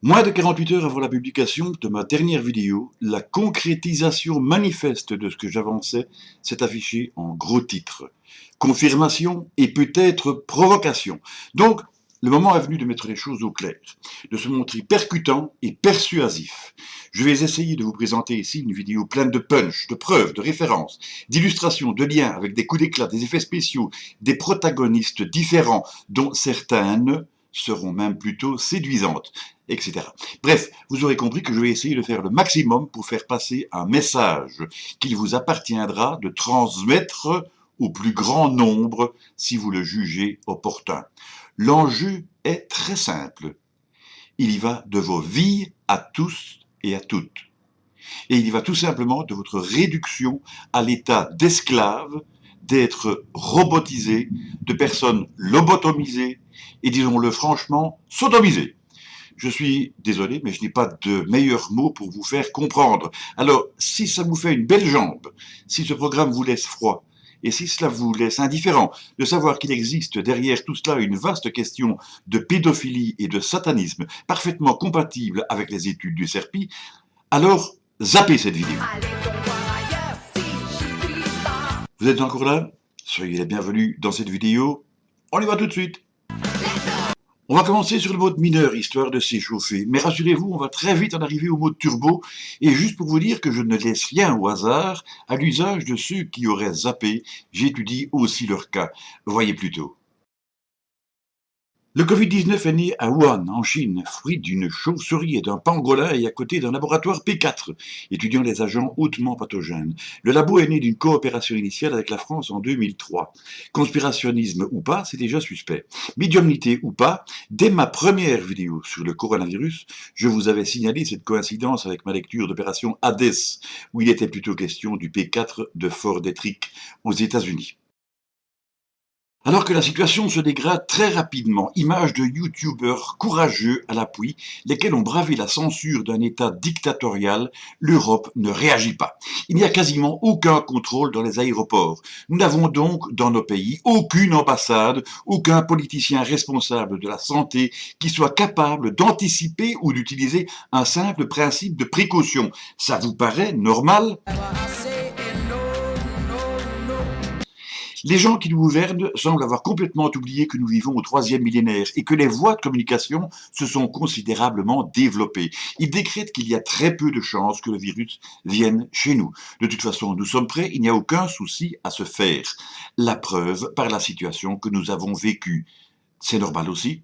Moins de 48 heures avant la publication de ma dernière vidéo, la concrétisation manifeste de ce que j'avançais s'est affichée en gros titres. Confirmation et peut-être provocation. Donc, le moment est venu de mettre les choses au clair, de se montrer percutant et persuasif. Je vais essayer de vous présenter ici une vidéo pleine de punch, de preuves, de références, d'illustrations, de liens avec des coups d'éclat, des effets spéciaux, des protagonistes différents dont certaines seront même plutôt séduisantes, etc. Bref, vous aurez compris que je vais essayer de faire le maximum pour faire passer un message qu'il vous appartiendra de transmettre au plus grand nombre si vous le jugez opportun. L'enjeu est très simple. Il y va de vos vies à tous et à toutes. Et il y va tout simplement de votre réduction à l'état d'esclave, d'être robotisé, de personnes lobotomisées et, disons-le franchement, sodomisées. Je suis désolé, mais je n'ai pas de meilleur mot pour vous faire comprendre. Alors, si ça vous fait une belle jambe, si ce programme vous laisse froid, et si cela vous laisse indifférent de savoir qu'il existe derrière tout cela une vaste question de pédophilie et de satanisme parfaitement compatible avec les études du CERPI, alors zappez cette vidéo. Vous êtes encore là? Soyez les bienvenus dans cette vidéo. On y va tout de suite. On va commencer sur le mode mineur, histoire de s'échauffer. Mais rassurez-vous, on va très vite en arriver au mode turbo. Et juste pour vous dire que je ne laisse rien au hasard, à l'usage de ceux qui auraient zappé, j'étudie aussi leur cas. Voyez plutôt. Le Covid-19 est né à Wuhan, en Chine, fruit d'une chauve-souris et d'un pangolin et à côté d'un laboratoire P4, étudiant les agents hautement pathogènes. Le labo est né d'une coopération initiale avec la France en 2003. Conspirationnisme ou pas, c'est déjà suspect. Médiumnité ou pas, dès ma première vidéo sur le coronavirus, je vous avais signalé cette coïncidence avec ma lecture d'opération Hades, où il était plutôt question du P4 de Fort Detrick aux États-Unis. Alors que la situation se dégrade très rapidement, images de youtubeurs courageux à l'appui, lesquels ont bravé la censure d'un État dictatorial, l'Europe ne réagit pas. Il n'y a quasiment aucun contrôle dans les aéroports. Nous n'avons donc dans nos pays aucune ambassade, aucun politicien responsable de la santé qui soit capable d'anticiper ou d'utiliser un simple principe de précaution. Ça vous paraît normal ? Les gens qui nous gouvernent semblent avoir complètement oublié que nous vivons au 3e millénaire et que les voies de communication se sont considérablement développées. Ils décrètent qu'il y a très peu de chances que le virus vienne chez nous. De toute façon, nous sommes prêts, il n'y a aucun souci à se faire. La preuve par la situation que nous avons vécue. C'est normal aussi.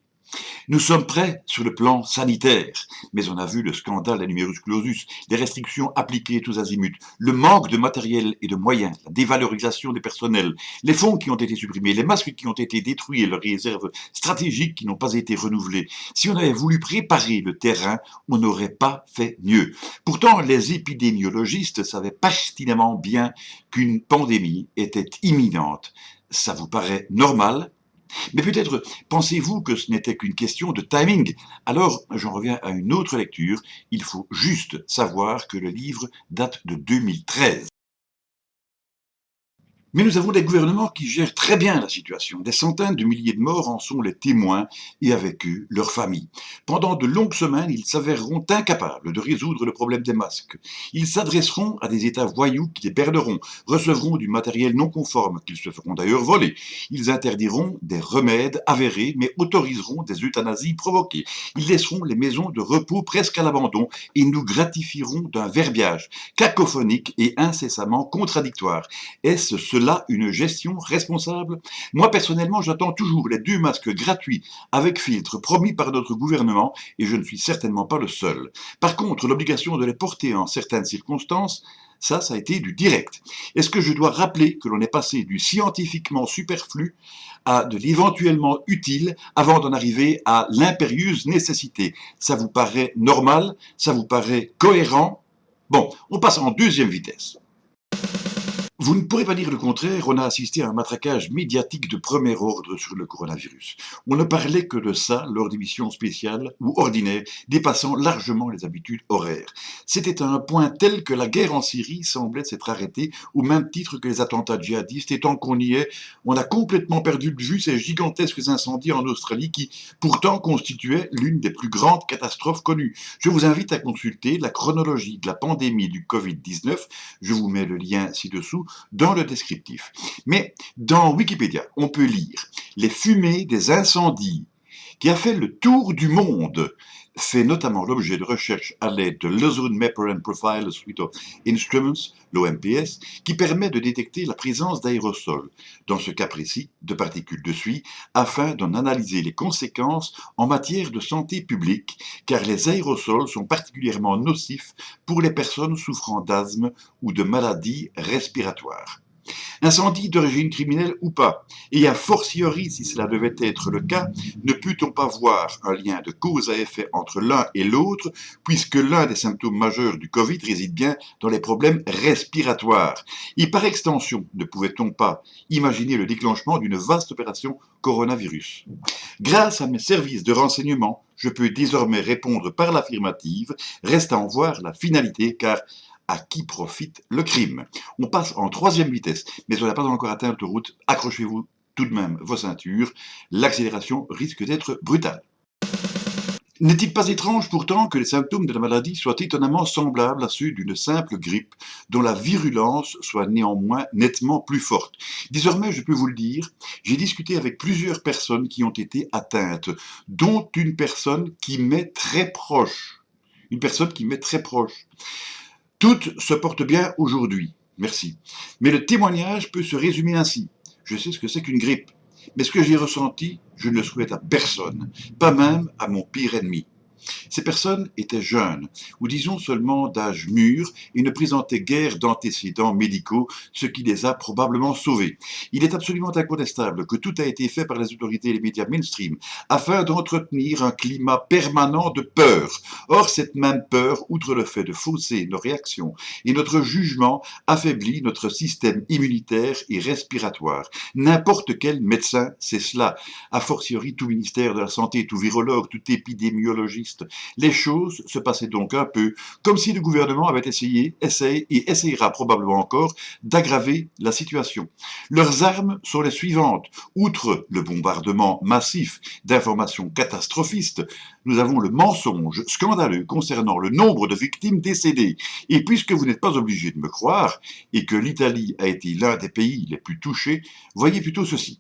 Nous sommes prêts sur le plan sanitaire, mais on a vu le scandale des numerus clausus, les restrictions appliquées tous azimuts, le manque de matériel et de moyens, la dévalorisation des personnels, les fonds qui ont été supprimés, les masques qui ont été détruits et leurs réserves stratégiques qui n'ont pas été renouvelées. Si on avait voulu préparer le terrain, on n'aurait pas fait mieux. Pourtant, les épidémiologistes savaient pertinemment bien qu'une pandémie était imminente. Ça vous paraît normal ? Mais peut-être pensez-vous que ce n'était qu'une question de timing. Alors, j'en reviens à une autre lecture. Il faut juste savoir que le livre date de 2013. Mais nous avons des gouvernements qui gèrent très bien la situation. Des centaines de milliers de morts en sont les témoins et avec eux leurs familles. Pendant de longues semaines, ils s'avéreront incapables de résoudre le problème des masques. Ils s'adresseront à des États voyous qui les berneront, recevront du matériel non conforme qu'ils se feront d'ailleurs voler. Ils interdiront des remèdes avérés mais autoriseront des euthanasies provoquées. Ils laisseront les maisons de repos presque à l'abandon et nous gratifieront d'un verbiage cacophonique et incessamment contradictoire. Est-ce cela une gestion responsable? Moi, personnellement, j'attends toujours les 2 masques gratuits avec filtre promis par notre gouvernement et je ne suis certainement pas le seul. Par contre, l'obligation de les porter en certaines circonstances, ça a été du direct. Est-ce que je dois rappeler que l'on est passé du scientifiquement superflu à de l'éventuellement utile avant d'en arriver à l'impérieuse nécessité? Ça vous paraît normal? Ça vous paraît cohérent? Bon, on passe en deuxième vitesse. Vous ne pourrez pas dire le contraire, on a assisté à un matraquage médiatique de premier ordre sur le coronavirus. On ne parlait que de ça lors d'émissions spéciales ou ordinaires, dépassant largement les habitudes horaires. C'était à un point tel que la guerre en Syrie semblait s'être arrêtée au même titre que les attentats djihadistes, et tant qu'on y est, on a complètement perdu de vue ces gigantesques incendies en Australie qui, pourtant, constituaient l'une des plus grandes catastrophes connues. Je vous invite à consulter la chronologie de la pandémie du Covid-19, je vous mets le lien ci-dessous, dans le descriptif. Mais dans Wikipédia, on peut lire les fumées des incendies qui a fait le tour du monde, fait notamment l'objet de recherches à l'aide de l'Ozone Mapper and Profile Suite of Instruments, l'OMPS, qui permet de détecter la présence d'aérosols, dans ce cas précis de particules de suie, afin d'en analyser les conséquences en matière de santé publique, car les aérosols sont particulièrement nocifs pour les personnes souffrant d'asthme ou de maladies respiratoires. Incendie d'origine criminelle ou pas, et a fortiori si cela devait être le cas, ne peut-on pas voir un lien de cause à effet entre l'un et l'autre, puisque l'un des symptômes majeurs du Covid réside bien dans les problèmes respiratoires. Et par extension, ne pouvait-on pas imaginer le déclenchement d'une vaste opération coronavirus? Grâce à mes services de renseignement, je peux désormais répondre par l'affirmative, reste à en voir la finalité, car à qui profite le crime? On passe en troisième vitesse, mais on n'a pas encore atteint l'autoroute. Accrochez-vous tout de même vos ceintures, l'accélération risque d'être brutale. N'est-il pas étrange pourtant que les symptômes de la maladie soient étonnamment semblables à ceux d'une simple grippe, dont la virulence soit néanmoins nettement plus forte? Désormais, je peux vous le dire, j'ai discuté avec plusieurs personnes qui ont été atteintes, dont une personne qui m'est très proche. Une personne qui m'est très proche. Toutes se portent bien aujourd'hui, merci. Mais le témoignage peut se résumer ainsi. Je sais ce que c'est qu'une grippe, mais ce que j'ai ressenti, je ne le souhaite à personne, pas même à mon pire ennemi. Ces personnes étaient jeunes, ou disons seulement d'âge mûr, et ne présentaient guère d'antécédents médicaux, ce qui les a probablement sauvés. Il est absolument incontestable que tout a été fait par les autorités et les médias mainstream afin d'entretenir un climat permanent de peur. Or, cette même peur, outre le fait de fausser nos réactions et notre jugement, affaiblit notre système immunitaire et respiratoire. N'importe quel médecin sait cela, a fortiori tout ministère de la Santé, tout virologue, tout épidémiologiste. Les choses se passaient donc un peu comme si le gouvernement avait essaye et essayera probablement encore d'aggraver la situation. Leurs armes sont les suivantes. Outre le bombardement massif d'informations catastrophistes, nous avons le mensonge scandaleux concernant le nombre de victimes décédées. Et puisque vous n'êtes pas obligé de me croire, et que l'Italie a été l'un des pays les plus touchés, voyez plutôt ceci.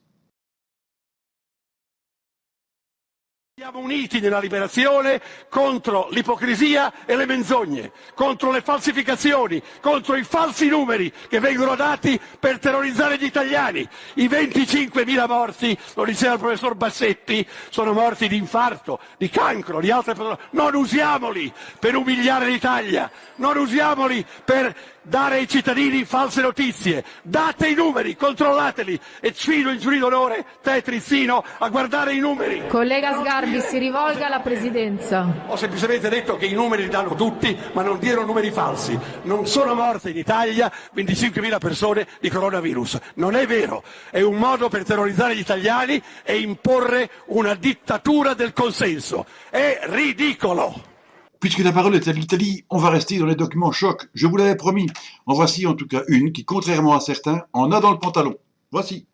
Siamo uniti nella liberazione contro l'ipocrisia e le menzogne, contro le falsificazioni, contro i falsi numeri che vengono dati per terrorizzare gli italiani. I 25.000 morti, lo diceva il professor Bassetti, sono morti di infarto, di cancro, di altre patologie. Non usiamoli per umiliare l'Italia, non usiamoli per dare ai cittadini false notizie. Date i numeri, controllateli, e sfido in giurì d'onore te, Trizzino, a guardare i numeri. Collega Sgarbi, si rivolga alla Presidenza. Ho semplicemente detto che i numeri li danno tutti, ma non diano numeri falsi. Non sono morte in Italia 25.000 persone di coronavirus. Non è vero. È un modo per terrorizzare gli italiani e imporre una dittatura del consenso. È ridicolo. Puisque la parole est à l'Italie, on va rester dans les documents chocs. Je vous l'avais promis. En voici en tout cas une qui, contrairement à certains, en a dans le pantalon. Voici.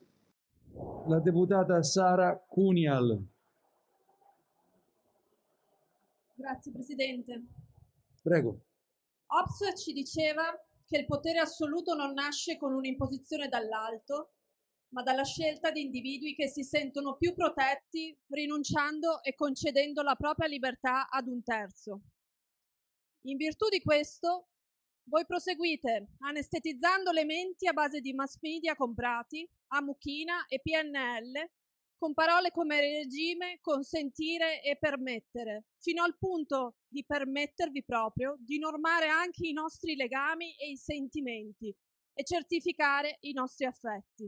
La deputata Sara Cunial. Grazie Presidente. Prego. Hobbes ci diceva che il potere assoluto non nasce con un'imposizione dall'alto, ma dalla scelta di individui che si sentono più protetti rinunciando e concedendo la propria libertà ad un terzo. In virtù di questo, voi proseguite anestetizzando le menti a base di mass media comprati, a mucchina e PNL, con parole come regime, consentire e permettere, fino al punto di permettervi proprio di normare anche i nostri legami e i sentimenti e certificare i nostri affetti.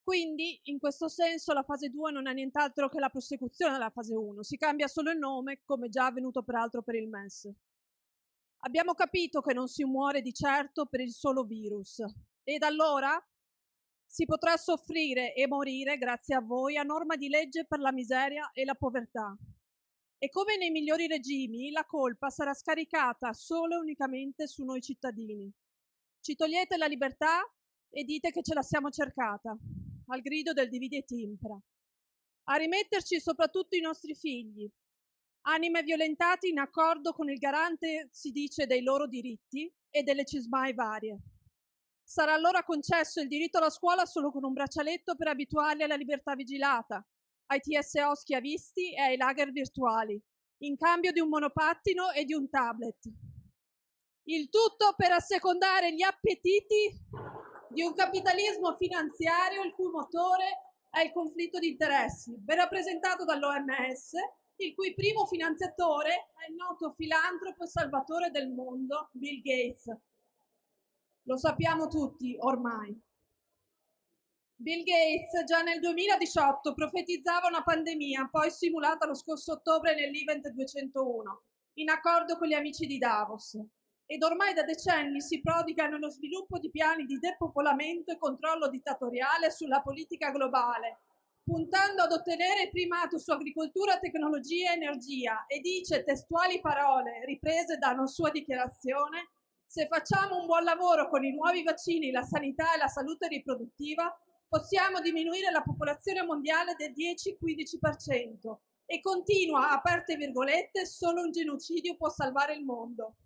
Quindi, in questo senso, la fase 2 non è nient'altro che la prosecuzione della fase 1, si cambia solo il nome, come già avvenuto peraltro per il MES. Abbiamo capito che non si muore di certo per il solo virus ed allora si potrà soffrire e morire, grazie a voi, a norma di legge per la miseria e la povertà. E come nei migliori regimi, la colpa sarà scaricata solo e unicamente su noi cittadini. Ci togliete la libertà e dite che ce la siamo cercata, al grido del divide et impera. A rimetterci soprattutto i nostri figli, anime violentate in accordo con il garante, si dice, dei loro diritti e delle cismai varie. Sarà allora concesso il diritto alla scuola solo con un braccialetto per abituarli alla libertà vigilata, ai TSO schiavisti e ai lager virtuali, in cambio di un monopattino e di un tablet. Il tutto per assecondare gli appetiti di un capitalismo finanziario il cui motore è il conflitto di interessi, ben rappresentato dall'OMS, il cui primo finanziatore è il noto filantropo e salvatore del mondo, Bill Gates. Lo sappiamo tutti ormai. Bill Gates già nel 2018 profetizzava una pandemia, poi simulata lo scorso ottobre nell'Event 201, in accordo con gli amici di Davos. Ed ormai da decenni si prodiga nello sviluppo di piani di depopolamento e controllo dittatoriale sulla politica globale, puntando ad ottenere il primato su agricoltura, tecnologia e energia, e dice, testuali parole riprese da una sua dichiarazione: se facciamo un buon lavoro con i nuovi vaccini, la sanità e la salute riproduttiva, possiamo diminuire la popolazione mondiale del 10-15%. E continua, aperte virgolette, solo un genocidio può salvare il mondo.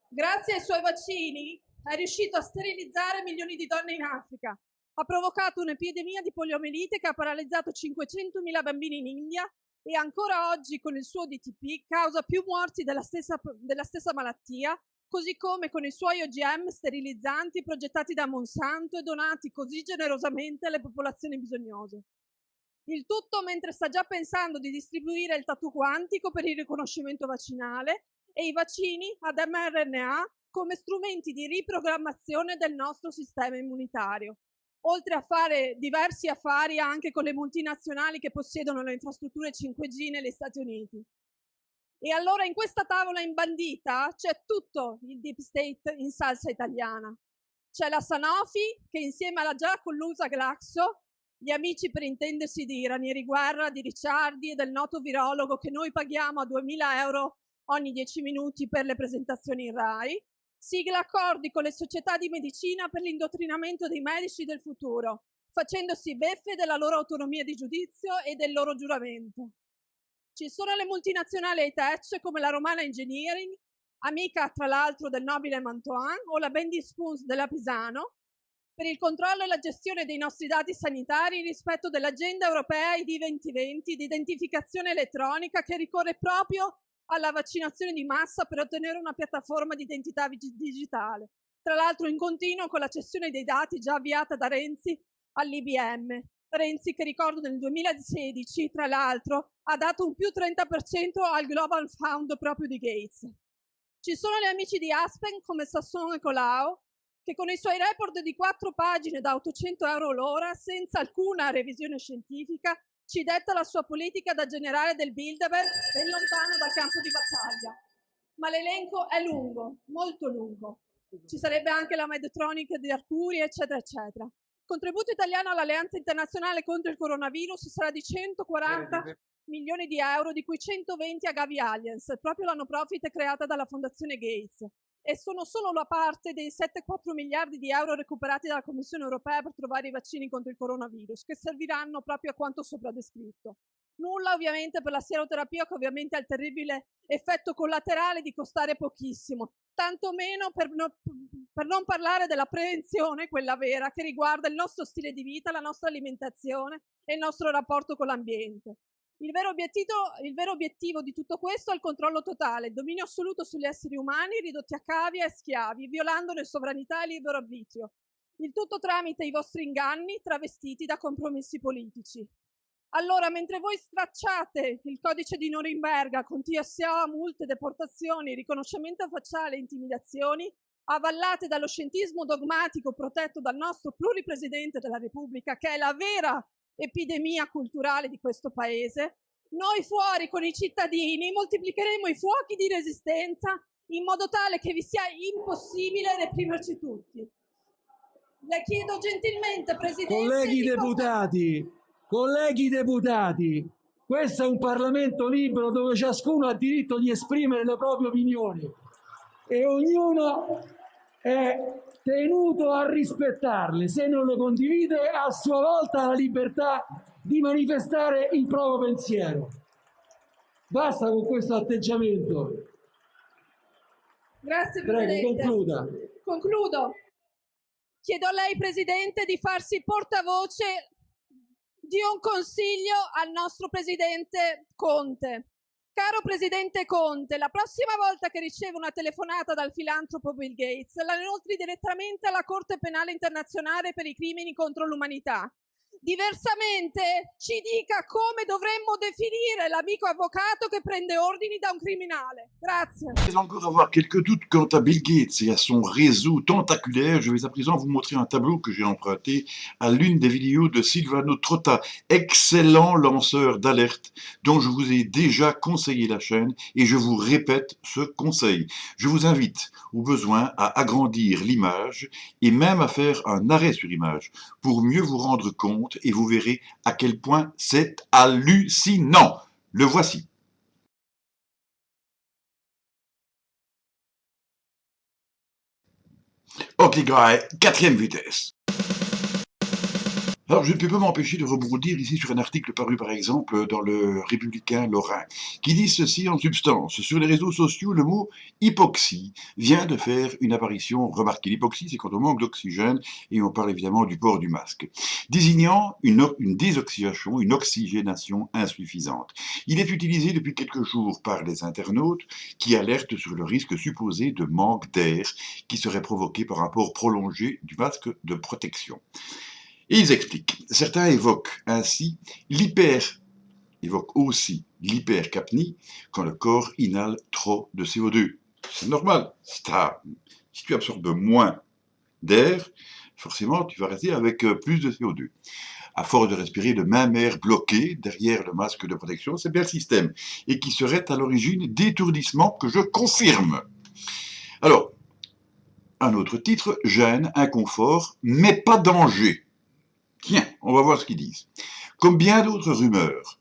Grazie ai suoi vaccini è riuscito a sterilizzare milioni di donne in Africa, ha provocato un'epidemia di poliomielite che ha paralizzato 500.000 bambini in India e ancora oggi con il suo DTP causa più morti della stessa malattia, così come con i suoi OGM sterilizzanti progettati da Monsanto e donati così generosamente alle popolazioni bisognose. Il tutto mentre sta già pensando di distribuire il tattoo quantico per il riconoscimento vaccinale e i vaccini ad mRNA come strumenti di riprogrammazione del nostro sistema immunitario, oltre a fare diversi affari anche con le multinazionali che possiedono le infrastrutture 5G negli Stati Uniti. E allora in questa tavola imbandita c'è tutto il deep state in salsa italiana. C'è la Sanofi che insieme alla già collusa Glaxo, gli amici per intendersi di Ranieri Guerra, di Ricciardi e del noto virologo che noi paghiamo a 2.000 euro ogni 10 minuti per le presentazioni in Rai, sigla accordi con le società di medicina per l'indottrinamento dei medici del futuro, facendosi beffe della loro autonomia di giudizio e del loro giuramento. Ci sono le multinazionali high-tech come la Romana Engineering, amica tra l'altro del nobile Mantoan, o la Bendy Spoons della Pisano, per il controllo e la gestione dei nostri dati sanitari rispetto dell'agenda europea ID 2020 di identificazione elettronica che ricorre proprio alla vaccinazione di massa per ottenere una piattaforma di identità digitale, tra l'altro in continuo con la cessione dei dati già avviata da Renzi all'IBM. Renzi che ricordo nel 2016, tra l'altro, ha dato un più 30% al Global Fund proprio di Gates. Ci sono gli amici di Aspen come Sasson e Colau, che con i suoi report di 4 pagine da 800 euro l'ora, senza alcuna revisione scientifica, ci detta la sua politica da generale del Bilderberg ben lontano dal campo di battaglia. Ma l'elenco è lungo, molto lungo. Ci sarebbe anche la Medtronic di Arcuri, eccetera, eccetera. Il contributo italiano all'Alleanza Internazionale contro il Coronavirus sarà di 140 milioni di euro, di cui 120 a Gavi Alliance, proprio la no profit creata dalla Fondazione Gates. E sono solo la parte dei 7,4 miliardi di euro recuperati dalla Commissione europea per trovare i vaccini contro il coronavirus, che serviranno proprio a quanto sopra descritto. Nulla ovviamente per la sieroterapia, che ovviamente ha il terribile effetto collaterale di costare pochissimo, tanto meno per non parlare della prevenzione, quella vera, che riguarda il nostro stile di vita, la nostra alimentazione e il nostro rapporto con l'ambiente. Il vero obiettivo di tutto questo è il controllo totale, il dominio assoluto sugli esseri umani ridotti a cavie e schiavi, violandone sovranità e libero arbitrio. Il tutto tramite i vostri inganni travestiti da compromessi politici. Allora, mentre voi stracciate il codice di Norimberga con TSO, multe, deportazioni, riconoscimento facciale e intimidazioni, avallate dallo scientismo dogmatico protetto dal nostro pluripresidente della Repubblica, che è la vera epidemia culturale di questo paese, noi fuori con i cittadini moltiplicheremo i fuochi di resistenza in modo tale che vi sia impossibile reprimerci tutti. Le chiedo gentilmente, Presidente, Colleghi deputati, questo è un Parlamento libero dove ciascuno ha diritto di esprimere le proprie opinioni e ognuno è tenuto a rispettarle. Se non le condivide, a sua volta ha la libertà di manifestare il proprio pensiero. Basta con questo atteggiamento. Grazie, Prego, Presidente. concluda. Concludo. Chiedo a lei, Presidente, di farsi portavoce di un consiglio al nostro Presidente Conte. Caro Presidente Conte, la prossima volta che riceve una telefonata dal filantropo Bill Gates, la inoltri direttamente alla Corte Penale Internazionale per i crimini contro l'umanità. Diversamente ci dica come dovremmo definire l'amico avvocato che prende ordini da un criminale. Grazie. Je vais encore avoir quelques doutes quant à Bill Gates et à son réseau tentaculaire. Je vais à présent vous montrer un tableau que j'ai emprunté à l'une des vidéos de Silvano Trotta, excellent lanceur d'alerte dont je vous ai déjà conseillé la chaîne et je vous répète ce conseil. Je vous invite au besoin à agrandir l'image et même à faire un arrêt sur image pour mieux vous rendre compte et vous verrez à quel point c'est hallucinant. Le voici. Ok, gars, 4e vitesse. Alors, je ne peux pas m'empêcher de rebondir ici sur un article paru par exemple dans le Républicain Lorrain, qui dit ceci en substance. Sur les réseaux sociaux, le mot hypoxie vient de faire une apparition remarquée. L'hypoxie, c'est quand on manque d'oxygène, et on parle évidemment du port du masque, désignant une désoxygénation, une oxygénation insuffisante. Il est utilisé depuis quelques jours par les internautes qui alertent sur le risque supposé de manque d'air qui serait provoqué par un port prolongé du masque de protection. Et ils expliquent. Certains évoquent aussi l'hypercapnie quand le corps inhale trop de CO2. C'est normal. Si tu absorbes moins d'air, forcément, tu vas rester avec plus de CO2. À force de respirer le même air bloqué derrière le masque de protection, c'est bien le système. Et qui serait à l'origine d'étourdissements que je confirme. Alors, un autre titre, gêne, inconfort, mais pas danger. Tiens, on va voir ce qu'ils disent. Comme bien d'autres rumeurs,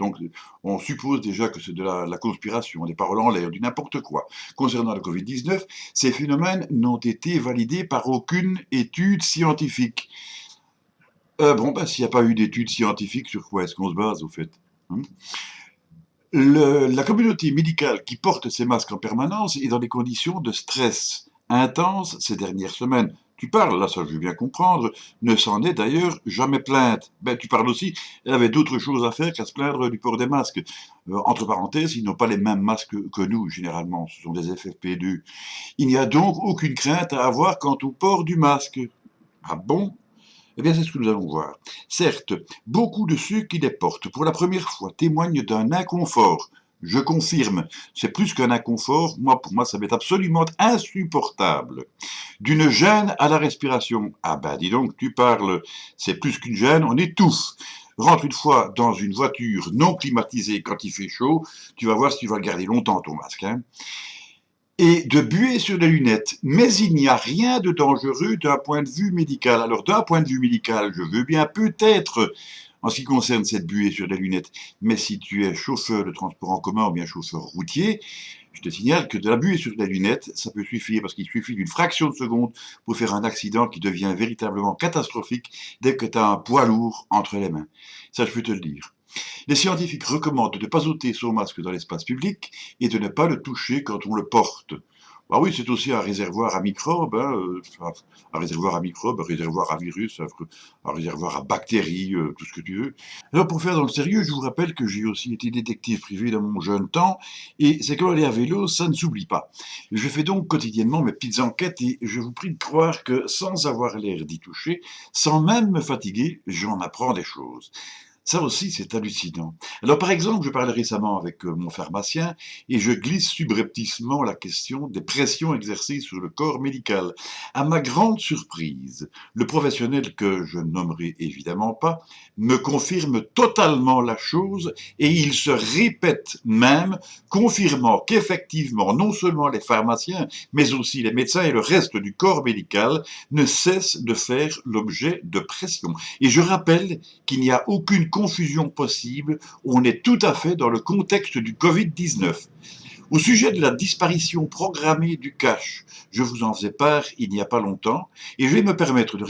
donc on suppose déjà que c'est de la conspiration, des paroles en l'air, du n'importe quoi. Concernant le Covid-19, ces phénomènes n'ont été validés par aucune étude scientifique. S'il n'y a pas eu d'études scientifiques, sur quoi est-ce qu'on se base, au fait, hein? La communauté médicale qui porte ces masques en permanence est dans des conditions de stress intense ces dernières semaines. Tu parles, là, ça je veux bien comprendre, ne s'en est d'ailleurs jamais plainte. Tu parles aussi, elle avait d'autres choses à faire qu'à se plaindre du port des masques. Entre parenthèses, ils n'ont pas les mêmes masques que nous, généralement, ce sont des FFP2. Il n'y a donc aucune crainte à avoir quant au port du masque. Ah bon? Eh bien, c'est ce que nous allons voir. Certes, beaucoup de ceux qui les portent pour la première fois témoignent d'un inconfort. Je confirme, c'est plus qu'un inconfort, pour moi ça m'est absolument insupportable. D'une gêne à la respiration. Ah ben dis donc, tu parles, c'est plus qu'une gêne, on étouffe. Rentre une fois dans une voiture non climatisée quand il fait chaud, tu vas voir si tu vas le garder longtemps ton masque, hein. Et de buer sur les lunettes. Mais il n'y a rien de dangereux d'un point de vue médical. Alors d'un point de vue médical, je veux bien peut-être en ce qui concerne cette buée sur les lunettes. Mais si tu es chauffeur de transport en commun ou bien chauffeur routier, je te signale que de la buée sur les lunettes, ça peut suffire parce qu'il suffit d'une fraction de seconde pour faire un accident qui devient véritablement catastrophique dès que tu as un poids lourd entre les mains. Ça, je peux te le dire. Les scientifiques recommandent de ne pas ôter son masque dans l'espace public et de ne pas le toucher quand on le porte. Ah oui, c'est aussi un réservoir à microbes, un réservoir à virus, un réservoir à bactéries, tout ce que tu veux. Alors pour faire dans le sérieux, je vous rappelle que j'ai aussi été détective privé dans mon jeune temps, et c'est comme aller à vélo, ça ne s'oublie pas. Je fais donc quotidiennement mes petites enquêtes, et je vous prie de croire que sans avoir l'air d'y toucher, sans même me fatiguer, j'en apprends des choses. Ça aussi, c'est hallucinant. Alors, par exemple, je parlais récemment avec mon pharmacien et je glisse subrepticement la question des pressions exercées sur le corps médical. À ma grande surprise, le professionnel que je nommerai évidemment pas me confirme totalement la chose et il se répète même, confirmant qu'effectivement, non seulement les pharmaciens, mais aussi les médecins et le reste du corps médical ne cessent de faire l'objet de pressions. Et je rappelle qu'il n'y a aucune confusion possible, on est tout à fait dans le contexte du Covid-19. Au sujet de la disparition programmée du cash, je vous en faisais part il n'y a pas longtemps, et je vais me permettre de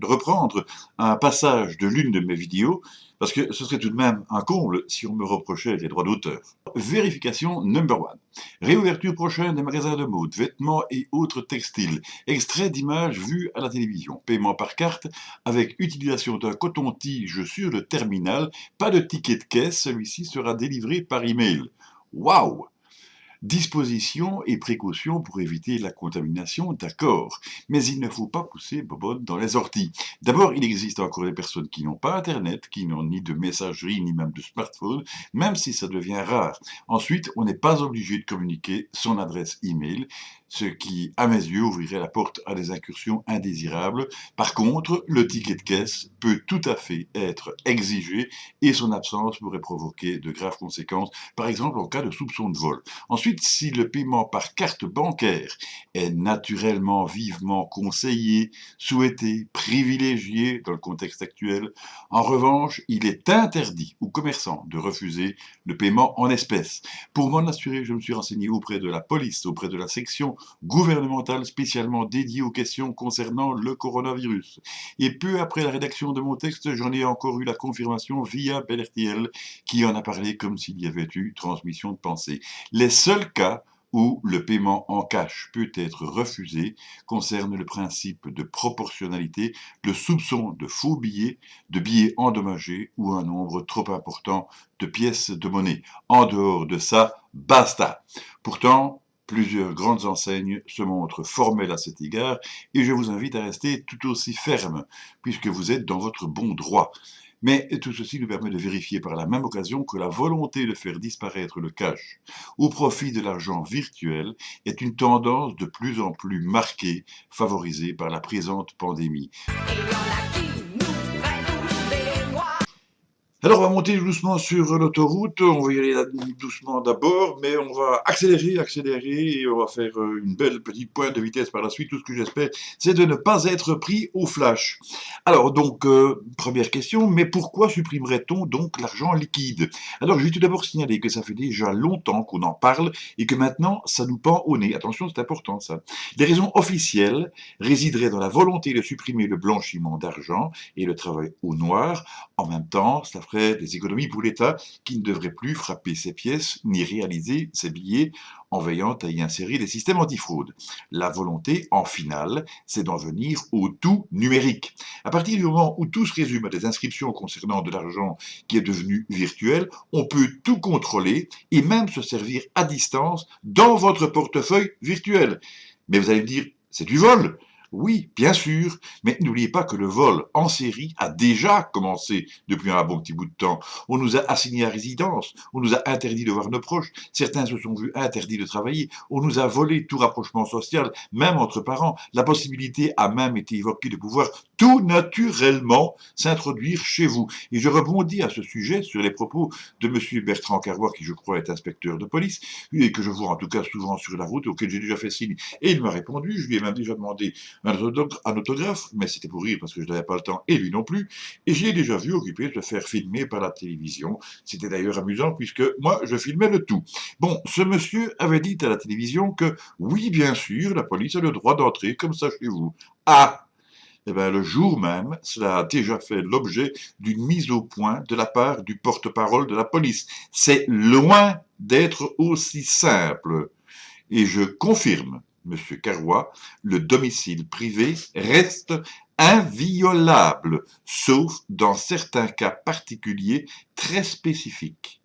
reprendre un passage de l'une de mes vidéos, parce que ce serait tout de même un comble si on me reprochait les droits d'auteur. Vérification number one. Réouverture prochaine des magasins de mode, vêtements et autres textiles. Extrait d'images vues à la télévision. Paiement par carte avec utilisation d'un coton-tige sur le terminal. Pas de ticket de caisse, celui-ci sera délivré par email. Waouh! Dispositions et précautions pour éviter la contamination, d'accord, mais il ne faut pas pousser Bobonne dans les orties. D'abord, il existe encore des personnes qui n'ont pas Internet, qui n'ont ni de messagerie, ni même de smartphone, même si ça devient rare. Ensuite, on n'est pas obligé de communiquer son adresse email, ce qui, à mes yeux, ouvrirait la porte à des incursions indésirables. Par contre, le ticket de caisse peut tout à fait être exigé et son absence pourrait provoquer de graves conséquences, par exemple en cas de soupçon de vol. Ensuite, si le paiement par carte bancaire est naturellement vivement conseillé, souhaité, privilégié dans le contexte actuel, en revanche, il est interdit aux commerçants de refuser le paiement en espèces. Pour m'en assurer, je me suis renseigné auprès de la police, auprès de la section gouvernementale spécialement dédiée aux questions concernant le coronavirus. Et peu après la rédaction de mon texte, j'en ai encore eu la confirmation via BelRTL qui en a parlé comme s'il y avait eu transmission de pensée. Les seuls cas où le paiement en cash peut être refusé concernent le principe de proportionnalité, le soupçon de faux billets, de billets endommagés ou un nombre trop important de pièces de monnaie. En dehors de ça, basta. Pourtant, plusieurs grandes enseignes se montrent formelles à cet égard et je vous invite à rester tout aussi ferme puisque vous êtes dans votre bon droit. Mais tout ceci nous permet de vérifier par la même occasion que la volonté de faire disparaître le cash au profit de l'argent virtuel est une tendance de plus en plus marquée, favorisée par la présente pandémie. Alors on va monter doucement sur l'autoroute, on va y aller doucement d'abord, mais on va accélérer, et on va faire une belle petite pointe de vitesse par la suite. Tout ce que j'espère, c'est de ne pas être pris au flash. Alors donc, première question, mais pourquoi supprimerait-on donc l'argent liquide? Alors je vais tout d'abord signaler que ça fait déjà longtemps qu'on en parle et que maintenant ça nous pend au nez. Attention, c'est important ça. Les raisons officielles résideraient dans la volonté de supprimer le blanchiment d'argent et le travail au noir. En même temps, ça ferait des économies pour l'État qui ne devrait plus frapper ses pièces ni réaliser ses billets en veillant à y insérer des systèmes antifraude. La volonté, en finale, c'est d'en venir au tout numérique. À partir du moment où tout se résume à des inscriptions concernant de l'argent qui est devenu virtuel, on peut tout contrôler et même se servir à distance dans votre portefeuille virtuel. Mais vous allez me dire, c'est du vol. Oui, bien sûr, mais n'oubliez pas que le vol en série a déjà commencé depuis un bon petit bout de temps. On nous a assignés à résidence, on nous a interdit de voir nos proches, certains se sont vus interdits de travailler, on nous a volé tout rapprochement social, même entre parents. La possibilité a même été évoquée de pouvoir tout naturellement s'introduire chez vous. Et je rebondis à ce sujet sur les propos de M. Bertrand Carrois, qui je crois est inspecteur de police, et que je vois en tout cas souvent sur la route, auquel j'ai déjà fait signe, et il m'a répondu, je lui ai même déjà demandé un autographe, mais c'était pour rire parce que je n'avais pas le temps, et lui non plus, et je l'ai déjà vu occupé de se faire filmer par la télévision. C'était d'ailleurs amusant puisque moi je filmais le tout. Bon, ce monsieur avait dit à la télévision que oui, bien sûr, la police a le droit d'entrer comme ça chez vous. Ah! Eh bien, le jour même, cela a déjà fait l'objet d'une mise au point de la part du porte-parole de la police. C'est loin d'être aussi simple. Et je confirme, Monsieur Carrois, le domicile privé reste inviolable, sauf dans certains cas particuliers très spécifiques.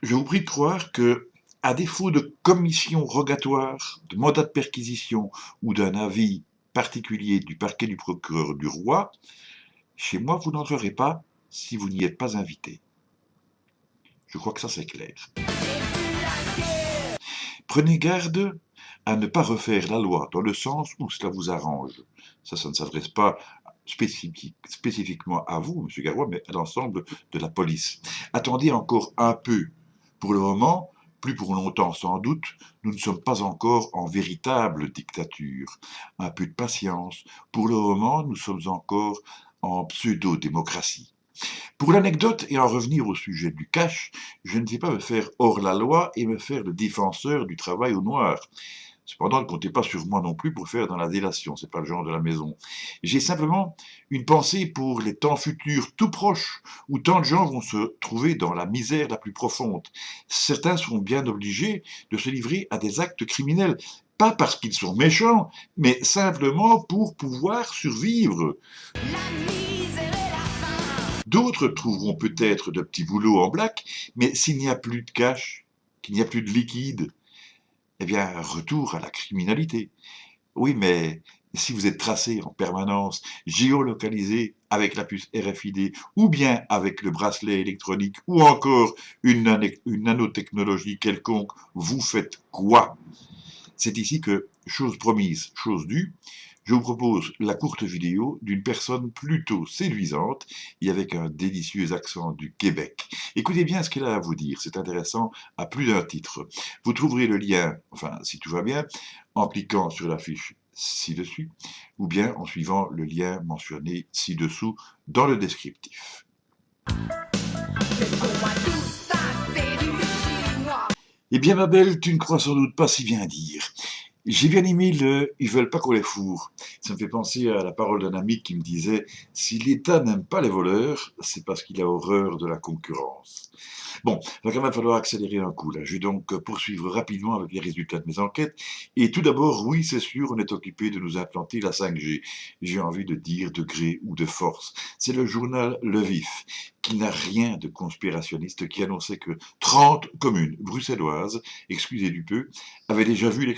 Je vous prie de croire que, à défaut de commission rogatoire, de mandat de perquisition ou d'un avis particulier du parquet du procureur du roi, Chez moi, vous n'entrerez pas si vous n'y êtes pas invité. Je crois que ça c'est clair. Prenez garde à ne pas refaire la loi dans le sens où cela vous arrange. Ça ne s'adresse pas spécifiquement à vous, M. Garoua, mais à l'ensemble de la police. Attendez encore un peu. Pour le moment, plus pour longtemps sans doute, nous ne sommes pas encore en véritable dictature. Un peu de patience. Pour le moment, nous sommes encore en pseudo-démocratie. Pour l'anecdote et en revenir au sujet du cash, je ne vais pas me faire hors la loi et me faire le défenseur du travail au noir. Cependant, ne comptez pas sur moi non plus pour faire dans la délation, c'est pas le genre de la maison. J'ai simplement une pensée pour les temps futurs tout proches, où tant de gens vont se trouver dans la misère la plus profonde. Certains seront bien obligés de se livrer à des actes criminels, pas parce qu'ils sont méchants, mais simplement pour pouvoir survivre. D'autres trouveront peut-être de petits boulots en black, mais s'il n'y a plus de cash, qu'il n'y a plus de liquide, eh bien, retour à la criminalité. Oui, mais si vous êtes tracé en permanence, géolocalisé avec la puce RFID, ou bien avec le bracelet électronique, ou encore une nanotechnologie quelconque, vous faites quoi? C'est ici que, chose promise, chose due, je vous propose la courte vidéo d'une personne plutôt séduisante et avec un délicieux accent du Québec. Écoutez bien ce qu'elle a à vous dire, c'est intéressant à plus d'un titre. Vous trouverez le lien, enfin si tout va bien, en cliquant sur la fiche ci-dessus, ou bien en suivant le lien mentionné ci-dessous dans le descriptif. Eh bien ma belle, tu ne crois sans doute pas si bien dire. J'ai bien aimé le « ils veulent pas qu'on les fourre ». Ça me fait penser à la parole d'un ami qui me disait « si l'État n'aime pas les voleurs, c'est parce qu'il a horreur de la concurrence ». Bon, il va quand même falloir accélérer un coup là. Je vais donc poursuivre rapidement avec les résultats de mes enquêtes. Et tout d'abord, oui, c'est sûr, on est occupé de nous implanter la 5G. J'ai envie de dire de gré ou de force. C'est le journal Le Vif, qui n'a rien de conspirationniste, qui annonçait que 30 communes bruxelloises, excusez du peu, avaient déjà vu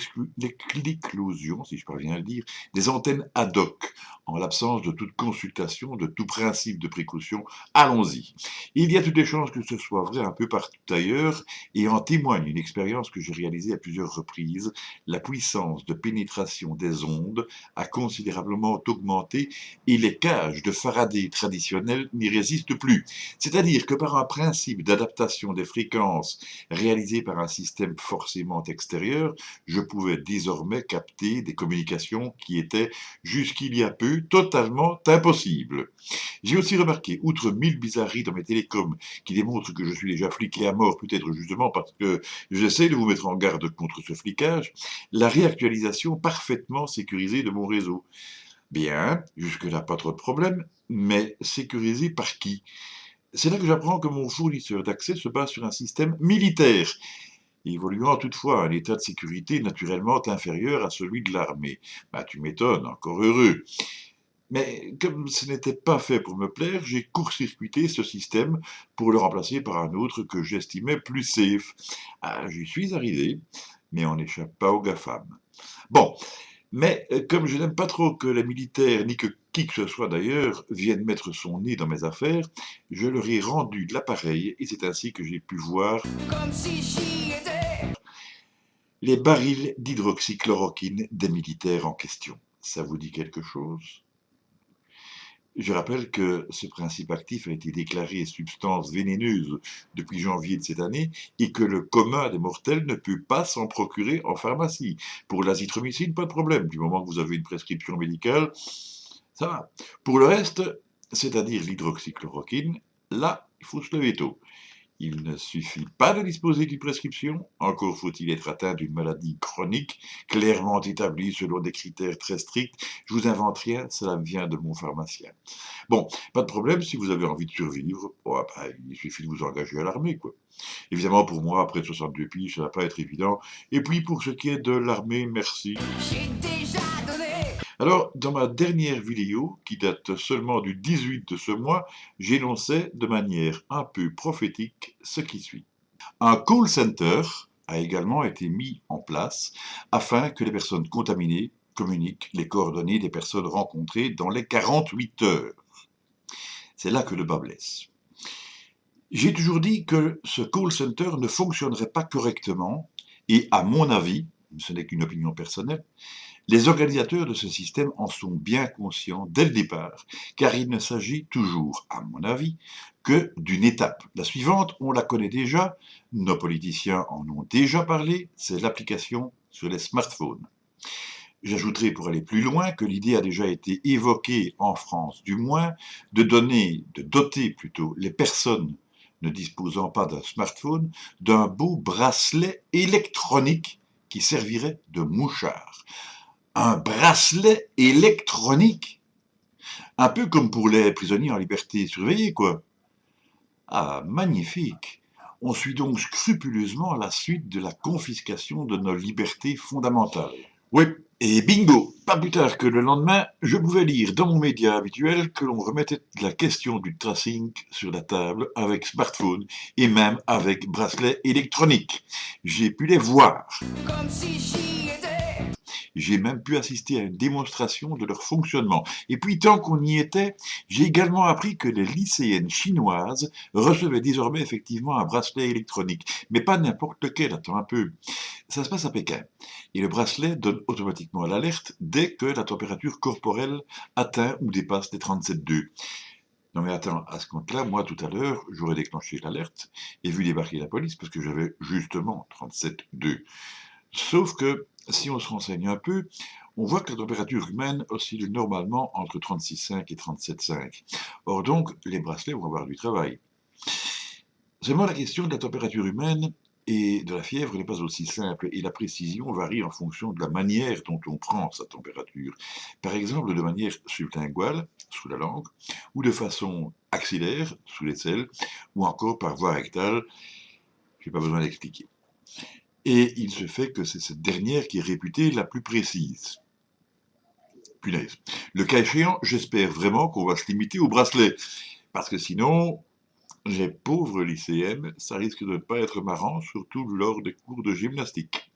l'éclosion, si je parviens à le dire, des antennes ad hoc, en l'absence de toute consultation, de tout principe de précaution. Allons-y. Il y a toutes les chances que ce soit vrai un peu partout ailleurs, et en témoigne une expérience que j'ai réalisée à plusieurs reprises. La puissance de pénétration des ondes a considérablement augmenté, et les cages de Faraday traditionnelles n'y résistent plus. C'est-à-dire que par un principe d'adaptation des fréquences réalisé par un système forcément extérieur, je pouvais désormais capter des communications qui étaient, jusqu'il y a peu, totalement impossibles. J'ai aussi remarqué, outre 1000 bizarreries dans mes télécoms qui démontrent que je suis déjà fliqué à mort, peut-être justement parce que j'essaie de vous mettre en garde contre ce flicage, la réactualisation parfaitement sécurisée de mon réseau. Bien, jusque-là pas trop de problème, mais sécurisé par qui? C'est là que j'apprends que mon fournisseur d'accès se base sur un système militaire, évoluant toutefois à un état de sécurité naturellement inférieur à celui de l'armée. Bah, tu m'étonnes, encore heureux. Mais comme ce n'était pas fait pour me plaire, j'ai court-circuité ce système pour le remplacer par un autre que j'estimais plus safe. Ah, j'y suis arrivé, mais on n'échappe pas aux GAFAM. Bon, mais comme je n'aime pas trop que les militaires, ni que qui que ce soit d'ailleurs, vienne mettre son nez dans mes affaires, je leur ai rendu l'appareil et c'est ainsi que j'ai pu voir les barils d'hydroxychloroquine des militaires en question. Ça vous dit quelque chose? Je rappelle que ce principe actif a été déclaré substance vénéneuse depuis janvier de cette année et que le commun des mortels ne peut pas s'en procurer en pharmacie. Pour l'azithromycine, pas de problème, du moment que vous avez une prescription médicale, ça va. Pour le reste, c'est-à-dire l'hydroxychloroquine, là, il faut se lever tôt. Il ne suffit pas de disposer d'une prescription, encore faut-il être atteint d'une maladie chronique, clairement établie selon des critères très stricts. Je vous invente rien, cela vient de mon pharmacien. Bon, pas de problème si vous avez envie de survivre, oh, bah, il suffit de vous engager à l'armée, quoi. Évidemment, pour moi, après 62 piges, ça va pas être évident. Et puis, pour ce qui est de l'armée, merci. Alors, dans ma dernière vidéo, qui date seulement du 18 de ce mois, j'énonçais de manière un peu prophétique ce qui suit. Un call center a également été mis en place afin que les personnes contaminées communiquent les coordonnées des personnes rencontrées dans les 48 heures. C'est là que le bas blesse. J'ai toujours dit que ce call center ne fonctionnerait pas correctement et à mon avis, ce n'est qu'une opinion personnelle, les organisateurs de ce système en sont bien conscients dès le départ, car il ne s'agit toujours, à mon avis, que d'une étape. La suivante, on la connaît déjà, nos politiciens en ont déjà parlé, c'est l'application sur les smartphones. J'ajouterai pour aller plus loin que l'idée a déjà été évoquée en France, du moins, de doter les personnes ne disposant pas d'un smartphone d'un beau bracelet électronique qui servirait de mouchard. Un bracelet électronique. Un peu comme pour les prisonniers en liberté surveillée, quoi. Ah, magnifique. On suit donc scrupuleusement la suite de la confiscation de nos libertés fondamentales. Oui, et bingo, pas plus tard que le lendemain, je pouvais lire dans mon média habituel que l'on remettait la question du tracing sur la table avec smartphone et même avec bracelet électronique. J'ai pu les voir. Comme si j'y étais. J'ai même pu assister à une démonstration de leur fonctionnement. Et puis, tant qu'on y était, j'ai également appris que les lycéennes chinoises recevaient désormais effectivement un bracelet électronique. Mais pas n'importe lequel, attends un peu. Ça se passe à Pékin. Et le bracelet donne automatiquement l'alerte dès que la température corporelle atteint ou dépasse les 37,2. Non mais attends, à ce compte-là, moi tout à l'heure, j'aurais déclenché l'alerte et vu débarquer la police parce que j'avais justement 37,2. Sauf que, si on se renseigne un peu, on voit que la température humaine oscille normalement entre 36,5 et 37,5. Or donc, les bracelets vont avoir du travail. Seulement la question de la température humaine et de la fièvre n'est pas aussi simple, et la précision varie en fonction de la manière dont on prend sa température. Par exemple, de manière sublinguale, sous la langue, ou de façon axillaire, sous l'aisselle, ou encore par voie rectale, je n'ai pas besoin d'expliquer. Et il se fait que c'est cette dernière qui est réputée la plus précise. Punaise. Le cas échéant, j'espère vraiment qu'on va se limiter au bracelet, parce que sinon, les pauvres lycéennes, ça risque de ne pas être marrant, surtout lors des cours de gymnastique.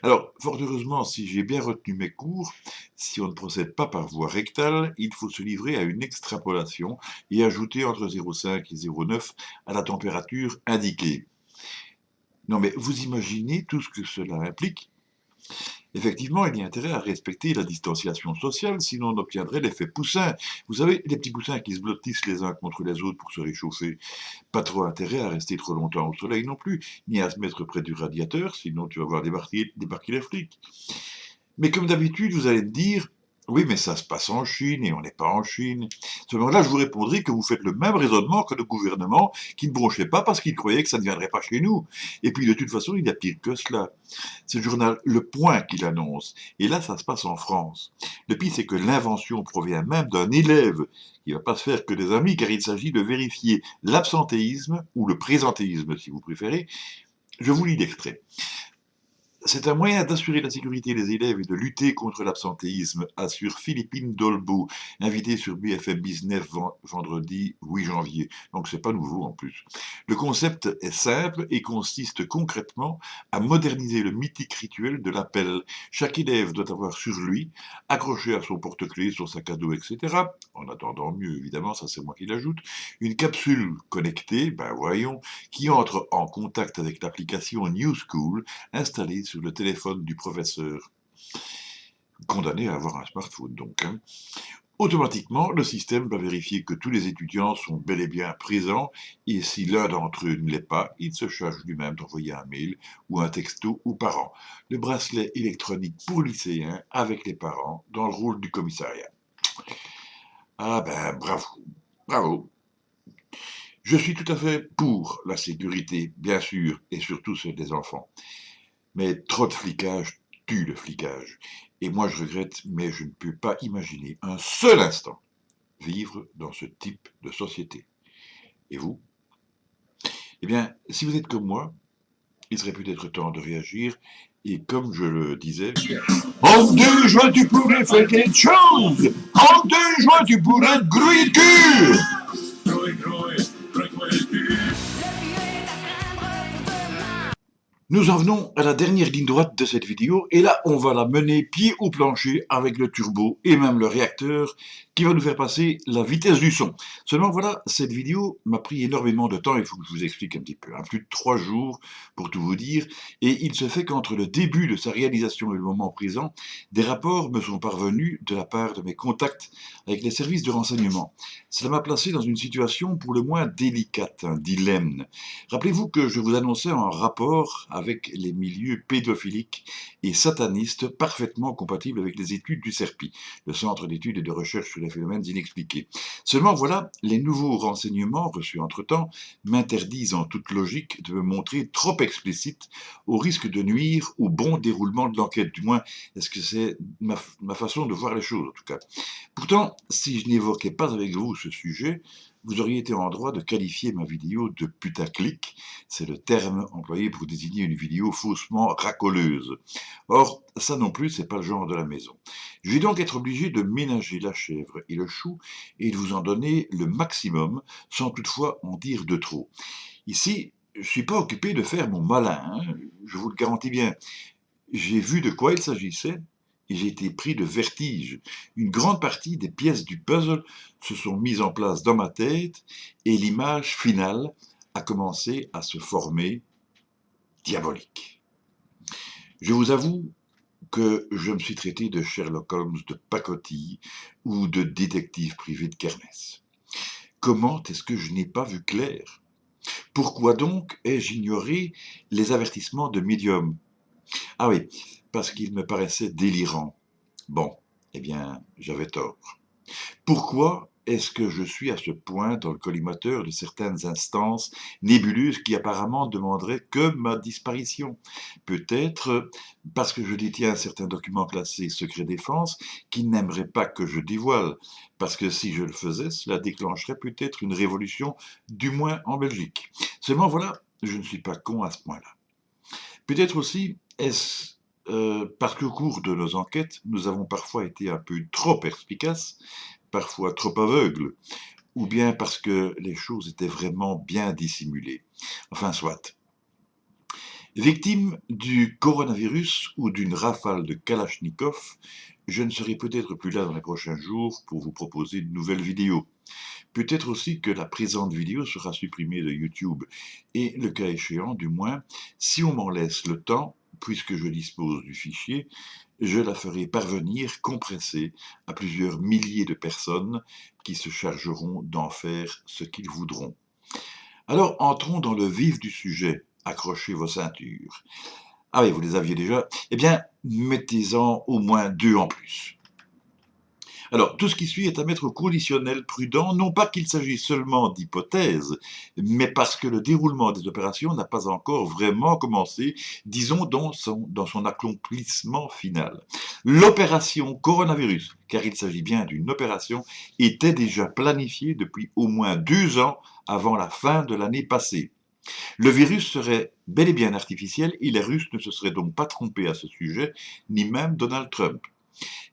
Alors, fort heureusement, si j'ai bien retenu mes cours, si on ne procède pas par voie rectale, il faut se livrer à une extrapolation et ajouter entre 0,5 et 0,9 à la température indiquée. Non mais vous imaginez tout ce que cela implique? Effectivement, il y a intérêt à respecter la distanciation sociale, sinon on obtiendrait l'effet poussin. Vous savez, les petits poussins qui se blottissent les uns contre les autres pour se réchauffer. Pas trop intérêt à rester trop longtemps au soleil non plus, ni à se mettre près du radiateur, sinon tu vas voir débarquer les flics. Mais comme d'habitude, vous allez me dire, oui, mais ça se passe en Chine et on n'est pas en Chine. Seulement là, je vous répondrai que vous faites le même raisonnement que le gouvernement qui ne bronchait pas parce qu'il croyait que ça ne viendrait pas chez nous. Et puis, de toute façon, il y a pire que cela. C'est le journal Le Point qui l'annonce. Et là, ça se passe en France. Le pire, c'est que l'invention provient même d'un élève qui ne va pas se faire que des amis, car il s'agit de vérifier l'absentéisme, ou le présentéisme si vous préférez. Je vous lis l'extrait. C'est un moyen d'assurer la sécurité des élèves et de lutter contre l'absentéisme, assure Philippine Dolbeau, invitée sur BFM Business vendredi 8 janvier. Donc c'est pas nouveau en plus. Le concept est simple et consiste concrètement à moderniser le mythique rituel de l'appel. Chaque élève doit avoir sur lui, accroché à son porte-clés, son sac à dos, etc., en attendant mieux évidemment, ça c'est moi qui l'ajoute, une capsule connectée, qui entre en contact avec l'application New School installée sur le téléphone du professeur, condamné à avoir un smartphone donc. Automatiquement, le système va vérifier que tous les étudiants sont bel et bien présents, et si l'un d'entre eux ne l'est pas, il se charge lui-même d'envoyer un mail ou un texto aux parents. Le bracelet électronique pour lycéens avec les parents dans le rôle du commissariat. Ah ben, bravo. Je suis tout à fait pour la sécurité, bien sûr, et surtout celle des enfants. Mais trop de flicage tue le flicage. Et moi je regrette, mais je ne peux pas imaginer un seul instant vivre dans ce type de société. Et vous? Eh bien, si vous êtes comme moi, il serait peut-être temps de réagir, et comme je le disais, en 2 juin tu pourrais faire quelque chose! En 2 juin tu pourrais te grouiller le cul! Nous en venons à la dernière ligne droite de cette vidéo et là on va la mener pied au plancher avec le turbo et même le réacteur qui va nous faire passer la vitesse du son. Seulement voilà, cette vidéo m'a pris énormément de temps, il faut que je vous explique un petit peu, plus de 3 jours pour tout vous dire, et il se fait qu'entre le début de sa réalisation et le moment présent, des rapports me sont parvenus de la part de mes contacts avec les services de renseignement. Cela m'a placé dans une situation pour le moins délicate, un dilemme. Rappelez-vous que je vous annonçais un rapport avec les milieux pédophiliques et satanistes parfaitement compatibles avec les études du CERPI, le Centre d'études et de recherche sur les phénomènes inexpliqués. Seulement voilà, les nouveaux renseignements reçus entre-temps m'interdisent en toute logique de me montrer trop explicite au risque de nuire au bon déroulement de l'enquête. Du moins, est-ce que c'est ma façon de voir les choses en tout cas. Pourtant, si je n'évoquais pas avec vous ce sujet, vous auriez été en droit de qualifier ma vidéo de putaclic, c'est le terme employé pour désigner une vidéo faussement racoleuse. Or, ça non plus, c'est pas le genre de la maison. Je vais donc être obligé de ménager la chèvre et le chou et de vous en donner le maximum, sans toutefois en dire de trop. Ici, je suis pas occupé de faire mon malin, hein, je vous le garantis bien. J'ai vu de quoi il s'agissait, et j'ai été pris de vertige. Une grande partie des pièces du puzzle se sont mises en place dans ma tête et l'image finale a commencé à se former diabolique. Je vous avoue que je me suis traité de Sherlock Holmes de pacotille ou de détective privé de kermesse. Comment est-ce que je n'ai pas vu clair? Pourquoi donc ai-je ignoré les avertissements de médium? Ah oui, parce qu'il me paraissait délirant. Bon, eh bien, j'avais tort. Pourquoi est-ce que je suis à ce point dans le collimateur de certaines instances nébuleuses qui apparemment demanderaient que ma disparition? Peut-être parce que je détiens certains documents classés secret défense qui n'aimeraient pas que je dévoile, parce que si je le faisais, cela déclencherait peut-être une révolution, du moins en Belgique. Seulement voilà, je ne suis pas con à ce point-là. Peut-être aussi est-ce parce qu'au cours de nos enquêtes, nous avons parfois été un peu trop perspicaces, parfois trop aveugles, ou bien parce que les choses étaient vraiment bien dissimulées. Enfin, soit. Victime du coronavirus ou d'une rafale de Kalachnikov, je ne serai peut-être plus là dans les prochains jours pour vous proposer de nouvelles vidéos. Peut-être aussi que la présente vidéo sera supprimée de YouTube, et le cas échéant, du moins, si on m'en laisse le temps, puisque je dispose du fichier, je la ferai parvenir compressée à plusieurs milliers de personnes qui se chargeront d'en faire ce qu'ils voudront. Alors entrons dans le vif du sujet, accrochez vos ceintures. Ah oui, vous les aviez déjà, eh bien, mettez-en au moins 2 en plus. Alors, tout ce qui suit est à mettre au conditionnel prudent, non pas qu'il s'agisse seulement d'hypothèses, mais parce que le déroulement des opérations n'a pas encore vraiment commencé, disons dans son accomplissement final. L'opération coronavirus, car il s'agit bien d'une opération, était déjà planifiée depuis au moins 2 ans avant la fin de l'année passée. Le virus serait bel et bien artificiel et les Russes ne se seraient donc pas trompés à ce sujet, ni même Donald Trump.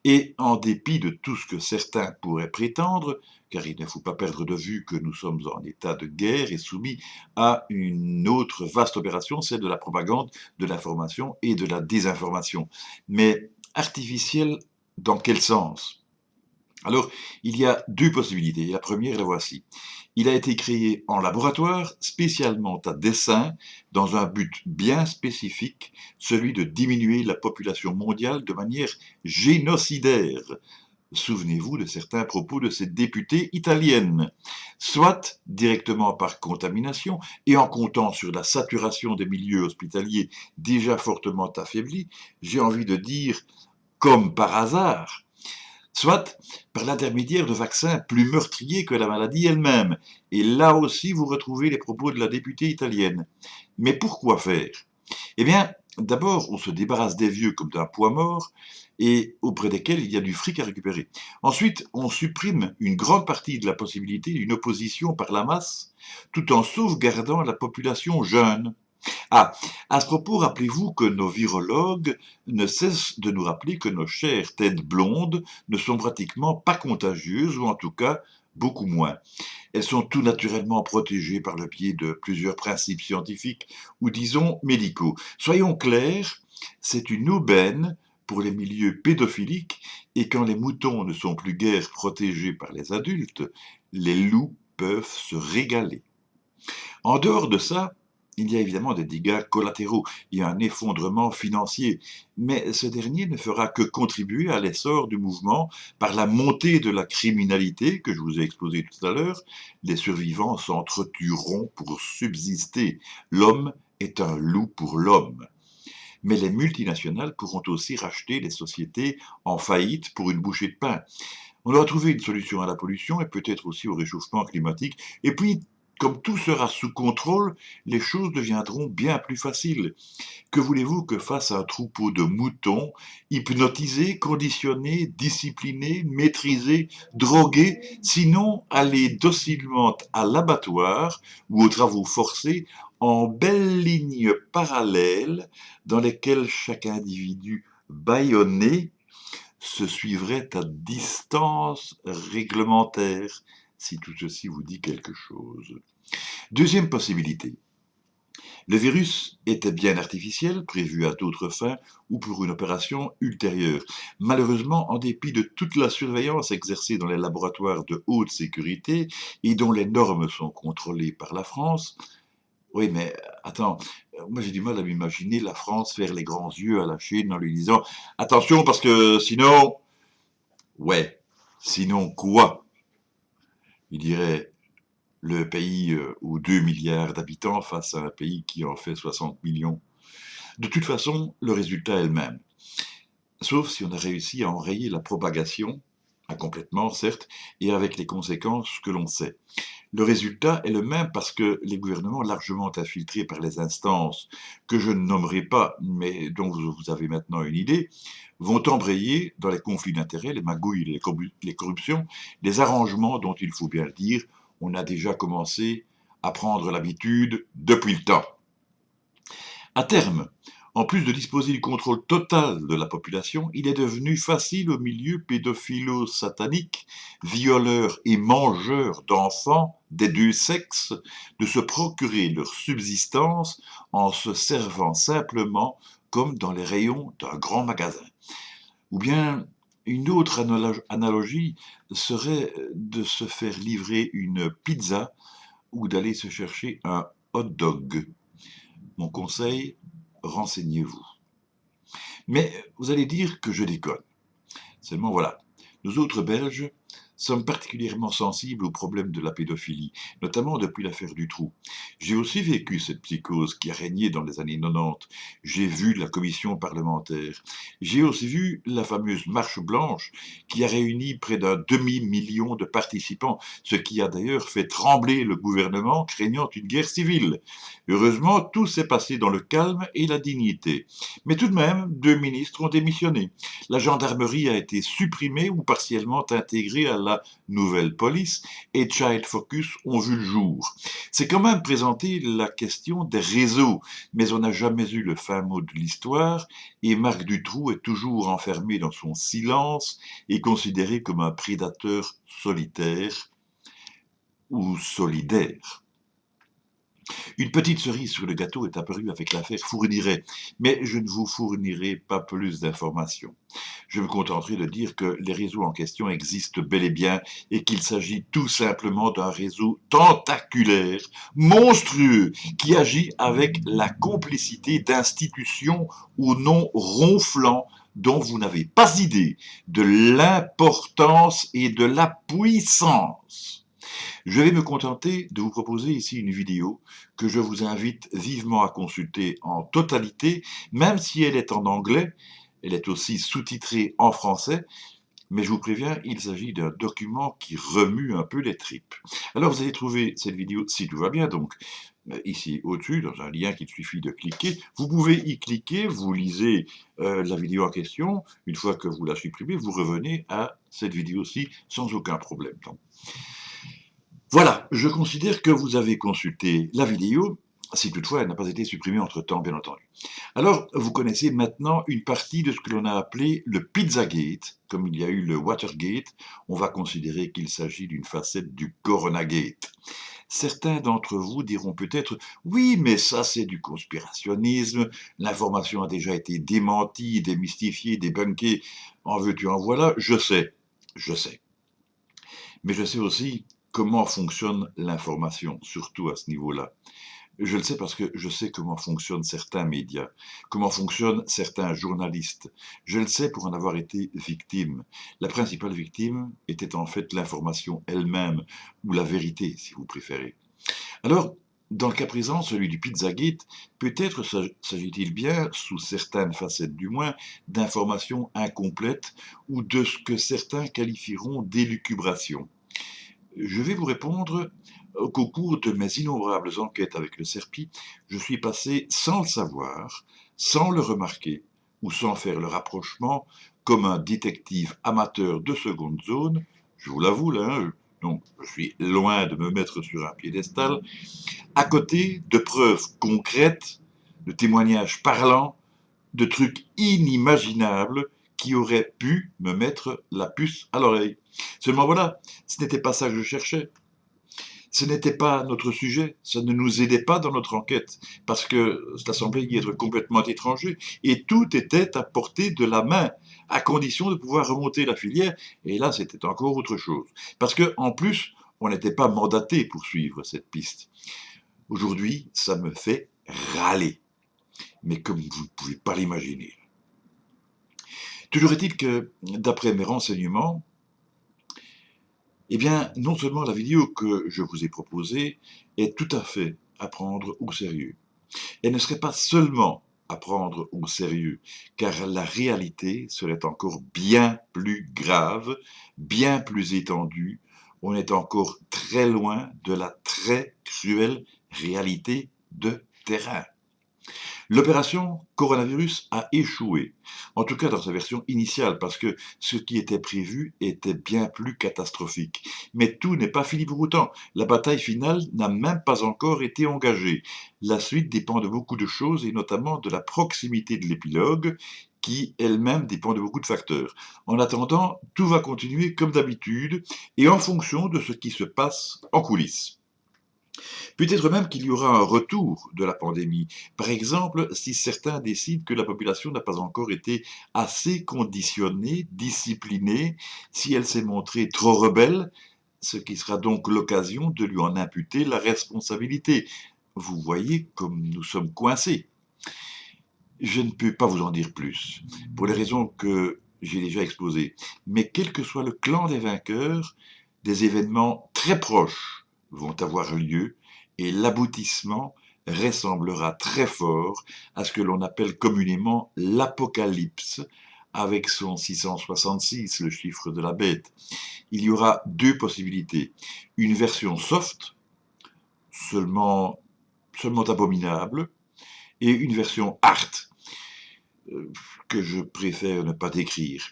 Et en dépit de tout ce que certains pourraient prétendre, car il ne faut pas perdre de vue que nous sommes en état de guerre et soumis à une autre vaste opération, celle de la propagande, de l'information et de la désinformation. Mais artificielle dans quel sens? Alors, il y a 2 possibilités. La première, la voici. Il a été créé en laboratoire, spécialement à dessein, dans un but bien spécifique, celui de diminuer la population mondiale de manière génocidaire. Souvenez-vous de certains propos de cette députée italienne. Soit directement par contamination, et en comptant sur la saturation des milieux hospitaliers déjà fortement affaiblis, j'ai envie de dire comme par hasard, soit par l'intermédiaire de vaccins plus meurtriers que la maladie elle-même. Et là aussi, vous retrouvez les propos de la députée italienne. Mais pourquoi faire? Eh bien, d'abord, on se débarrasse des vieux comme d'un poids mort, et auprès desquels il y a du fric à récupérer. Ensuite, on supprime une grande partie de la possibilité d'une opposition par la masse, tout en sauvegardant la population jeune. Ah, à ce propos, rappelez-vous que nos virologues ne cessent de nous rappeler que nos chères têtes blondes ne sont pratiquement pas contagieuses, ou en tout cas beaucoup moins. Elles sont tout naturellement protégées par le biais de plusieurs principes scientifiques ou disons médicaux. Soyons clairs, c'est une aubaine pour les milieux pédophiliques et quand les moutons ne sont plus guère protégés par les adultes, les loups peuvent se régaler. En dehors de ça, il y a évidemment des dégâts collatéraux, il y a un effondrement financier, mais ce dernier ne fera que contribuer à l'essor du mouvement par la montée de la criminalité que je vous ai exposé tout à l'heure. Les survivants s'entretueront pour subsister. L'homme est un loup pour l'homme. Mais les multinationales pourront aussi racheter les sociétés en faillite pour une bouchée de pain. On doit trouver une solution à la pollution et peut-être aussi au réchauffement climatique. Et puis, comme tout sera sous contrôle, les choses deviendront bien plus faciles. Que voulez-vous que fasse un troupeau de moutons, hypnotisés, conditionnés, disciplinés, maîtrisés, drogués, sinon aller docilement à l'abattoir ou aux travaux forcés en belles lignes parallèles dans lesquelles chaque individu bâillonné se suivrait à distance réglementaire, si tout ceci vous dit quelque chose. Deuxième possibilité. Le virus était bien artificiel, prévu à d'autres fins ou pour une opération ultérieure. Malheureusement, en dépit de toute la surveillance exercée dans les laboratoires de haute sécurité et dont les normes sont contrôlées par la France, oui, mais attends, moi j'ai du mal à m'imaginer la France faire les grands yeux à la Chine en lui disant « Attention, parce que sinon... » Ouais, sinon quoi? Il dirait le pays aux 2 milliards d'habitants face à un pays qui en fait 60 millions. De toute façon, le résultat est le même. Sauf si on a réussi à enrayer la propagation, incomplètement certes, et avec les conséquences que l'on sait. Le résultat est le même parce que les gouvernements largement infiltrés par les instances que je ne nommerai pas, mais dont vous avez maintenant une idée, vont embrayer dans les conflits d'intérêts, les magouilles, les corruptions, les arrangements dont il faut bien le dire, on a déjà commencé à prendre l'habitude depuis le temps. À terme, en plus de disposer du contrôle total de la population, il est devenu facile aux milieux pédophilo-sataniques, violeurs et mangeurs d'enfants des deux sexes de se procurer leur subsistance en se servant simplement comme dans les rayons d'un grand magasin. Ou bien, une autre analogie serait de se faire livrer une pizza ou d'aller se chercher un hot dog. Mon conseil, renseignez-vous. Mais vous allez dire que je déconne. Seulement voilà, nous autres Belges sommes particulièrement sensibles au problème de la pédophilie, notamment depuis l'affaire Dutroux. J'ai aussi vécu cette psychose qui a régné dans les années 90. J'ai vu la commission parlementaire. J'ai aussi vu la fameuse marche blanche qui a réuni près d'un demi-million de participants, ce qui a d'ailleurs fait trembler le gouvernement craignant une guerre civile. Heureusement, tout s'est passé dans le calme et la dignité. Mais tout de même, 2 ministres ont démissionné. La gendarmerie a été supprimée ou partiellement intégrée à la nouvelle police et Child Focus ont vu le jour. C'est quand même présenté la question des réseaux, mais on n'a jamais eu le fin mot de l'histoire et Marc Dutroux est toujours enfermé dans son silence et considéré comme un prédateur solitaire ou solidaire. Une petite cerise sur le gâteau est apparue avec l'affaire Fourniret, mais je ne vous fournirai pas plus d'informations. Je me contenterai de dire que les réseaux en question existent bel et bien et qu'il s'agit tout simplement d'un réseau tentaculaire, monstrueux, qui agit avec la complicité d'institutions au nom ronflant dont vous n'avez pas idée de l'importance et de la puissance. Je vais me contenter de vous proposer ici une vidéo que je vous invite vivement à consulter en totalité, même si elle est en anglais, elle est aussi sous-titrée en français, mais je vous préviens, il s'agit d'un document qui remue un peu les tripes. Alors vous allez trouver cette vidéo, si tout va bien, donc ici au-dessus, dans un lien qu'il suffit de cliquer. Vous pouvez y cliquer, vous lisez la vidéo en question, une fois que vous la supprimez, vous revenez à cette vidéo-ci sans aucun problème. Donc, voilà, je considère que vous avez consulté la vidéo si toutefois elle n'a pas été supprimée entre-temps, bien entendu. Alors, vous connaissez maintenant une partie de ce que l'on a appelé le Pizzagate. Comme il y a eu le Watergate, on va considérer qu'il s'agit d'une facette du Coronagate. Certains d'entre vous diront peut-être « Oui, mais ça c'est du conspirationnisme, l'information a déjà été démentie, démystifiée, débunkée, en veux-tu, en voilà ». Je sais. Mais je sais aussi comment fonctionne l'information, surtout à ce niveau-là. Je le sais parce que je sais comment fonctionnent certains médias, comment fonctionnent certains journalistes. Je le sais pour en avoir été victime. La principale victime était en fait l'information elle-même, ou la vérité, si vous préférez. Alors, dans le cas présent, celui du Pizzagate, peut-être s'agit-il bien, sous certaines facettes du moins, d'informations incomplètes ou de ce que certains qualifieront d'élucubration. Je vais vous répondre qu'au cours de mes innombrables enquêtes avec le SERPI, je suis passé sans le savoir, sans le remarquer ou sans faire le rapprochement, comme un détective amateur de seconde zone, je vous l'avoue là, donc je suis loin de me mettre sur un piédestal, à côté de preuves concrètes, de témoignages parlants, de trucs inimaginables qui auraient pu me mettre la puce à l'oreille. Seulement voilà, ce n'était pas ça que je cherchais. Ce n'était pas notre sujet, ça ne nous aidait pas dans notre enquête, parce que cela semblait y être complètement étranger, et tout était à portée de la main, à condition de pouvoir remonter la filière, et là c'était encore autre chose. Parce que en plus, on n'était pas mandaté pour suivre cette piste. Aujourd'hui, ça me fait râler, mais comme vous ne pouvez pas l'imaginer. Toujours est-il que, d'après mes renseignements, eh bien, non seulement la vidéo que je vous ai proposée est tout à fait à prendre au sérieux. Elle ne serait pas seulement à prendre au sérieux, car la réalité serait encore bien plus grave, bien plus étendue. On est encore très loin de la très cruelle réalité de terrain. L'opération coronavirus a échoué, en tout cas dans sa version initiale, parce que ce qui était prévu était bien plus catastrophique. Mais tout n'est pas fini pour autant. La bataille finale n'a même pas encore été engagée. La suite dépend de beaucoup de choses, et notamment de la proximité de l'épilogue, qui elle-même dépend de beaucoup de facteurs. En attendant, tout va continuer comme d'habitude, et en fonction de ce qui se passe en coulisses. Peut-être même qu'il y aura un retour de la pandémie. Par exemple, si certains décident que la population n'a pas encore été assez conditionnée, disciplinée, si elle s'est montrée trop rebelle, ce qui sera donc l'occasion de lui en imputer la responsabilité. Vous voyez comme nous sommes coincés. Je ne peux pas vous en dire plus, pour les raisons que j'ai déjà exposées. Mais quel que soit le clan des vainqueurs, des événements très proches vont avoir lieu, et l'aboutissement ressemblera très fort à ce que l'on appelle communément l'apocalypse, avec son 666, le chiffre de la bête. Il y aura deux possibilités. Une version soft, seulement abominable, et une version hard, que je préfère ne pas décrire,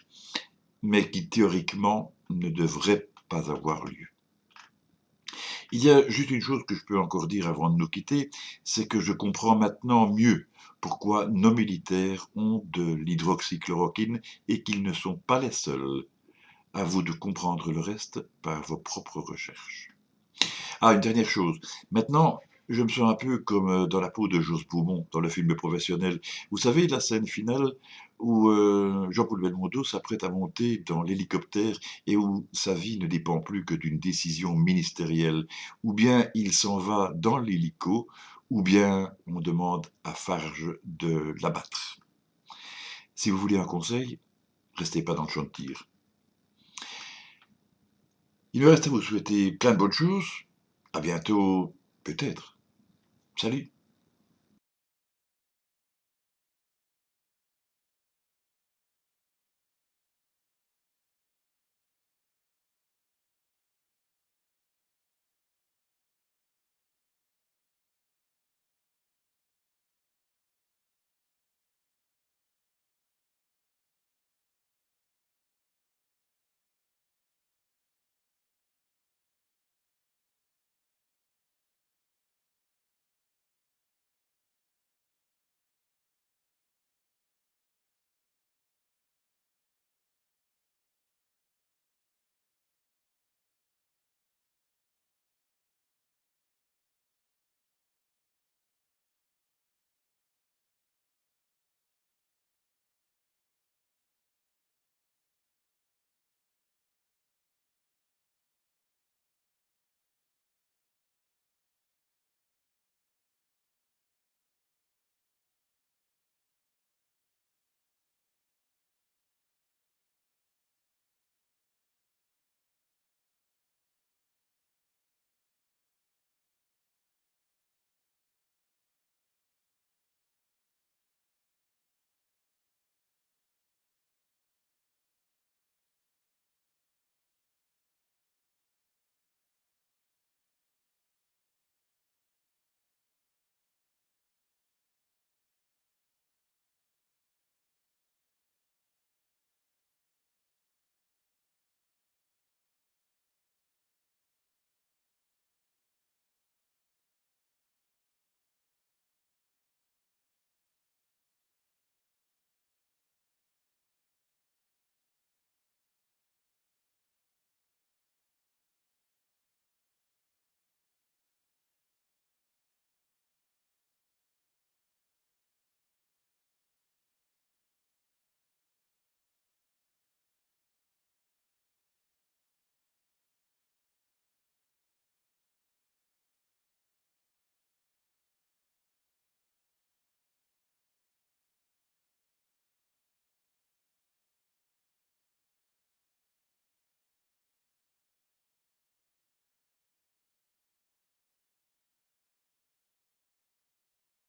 mais qui théoriquement ne devrait pas avoir lieu. Il y a juste une chose que je peux encore dire avant de nous quitter, c'est que je comprends maintenant mieux pourquoi nos militaires ont de l'hydroxychloroquine et qu'ils ne sont pas les seuls. À vous de comprendre le reste par vos propres recherches. Ah, une dernière chose. Maintenant, je me sens un peu comme dans la peau de Jos Beaumont, dans le film Professionnel. Vous savez, la scène finale où Jean-Paul Belmondo s'apprête à monter dans l'hélicoptère et où sa vie ne dépend plus que d'une décision ministérielle. Ou bien il s'en va dans l'hélico, ou bien on demande à Farge de l'abattre. Si vous voulez un conseil, restez pas dans le champ de tir. Il me reste à vous souhaiter plein de bonnes choses. À bientôt, peut-être. Salut!